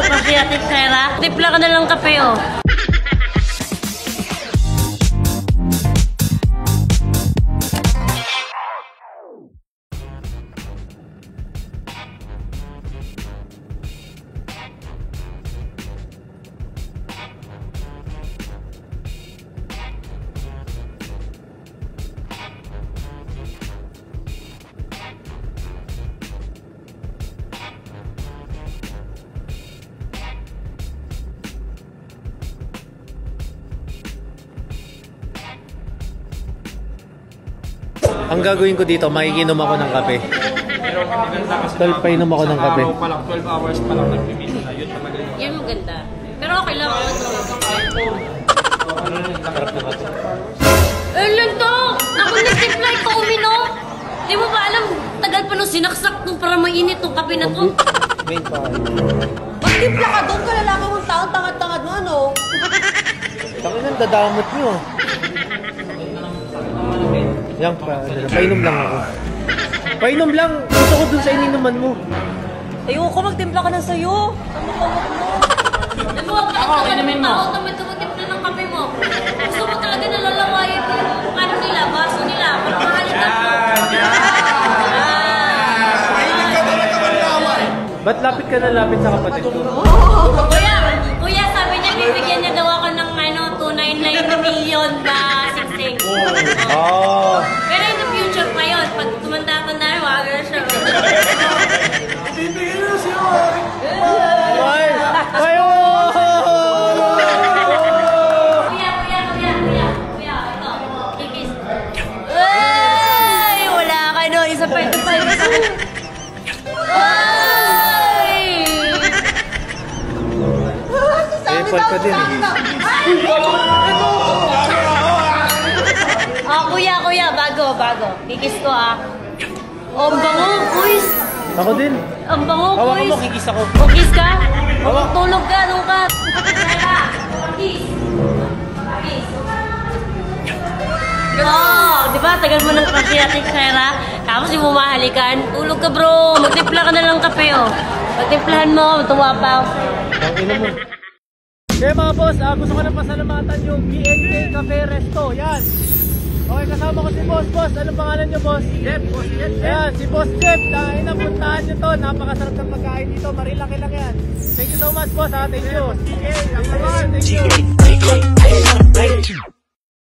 pa si Ate Sarah. Tipla ka na lang kape, oh. Ang gagawin ko dito, makikinom ako ng kape. Pero maganda kasi 12 pa inom ako ng kape. pa lang, 12 hours pa lang nagpimit na. Yun talaga yun. Yun maganda. Pero okay lang ako ito. Sarap na kape. Erlan to! Ako nag-reply ko uminom! Di mo ba alam, tagal pa nung sinaksak nung para mainit tong kape na to. Main pa. Magtimpla ka doon, kalalaki mong tao, tangad-tangad mo, ano? Tangin ang dadamot nyo. Yan pa, painom lang ako. Painom lang! Gusto ko dun sa ininuman mo. Ayoko, magtimpla ka na sa'yo. Di mo, ako inumin mo. Ako tumitimpla ng kape mo. Gusto mo talaga nalalawayan yung ano nila, baso nila. Magmahalitan mo. Ba't lapit ka na lapit sa kapatid ko? Kuya, sabi niya, bibigyan niya daw ako ng 299 million na singsing. Oh. Pero in the future pa yun, pag tumanda-tanda na, wag na siya. Bibigyan na siya! Ay! Ay! Kuya, ito. Kikis. Ay, wala ka no. Isa pa ito pa. Apple ka din eh. Kuya, bago. Kikis ko, ah. Oh, ang bango, kuys. Ako din. Ang bango, kuys. Hawakan mo, kikis ako. Kikis ka? Hawak. Tulog ka, nung ka. Kikis. Oh, di ba? Tagal mo ng crush ni Ate Sarah. Tapos yung mamahalikan. Tulog ka, bro. Magtimpla ka na lang kape, oh. Magtimplahan mo, tuwa pa ako. Ang ino mo. Okay mga boss, gusto ko na pasalamatan yung BNK Cafe Resto. Yan. Okay, kasama ko si Boss. Boss, anong pangalan nyo, Boss? Jeff. Boss Jeff. Yan, si Boss Jeff. Inapuntahan nyo to. Napakasarap ng pagkain dito. Marilaki lang yan. Thank you so much, Boss. Thank you. Okay, thank you.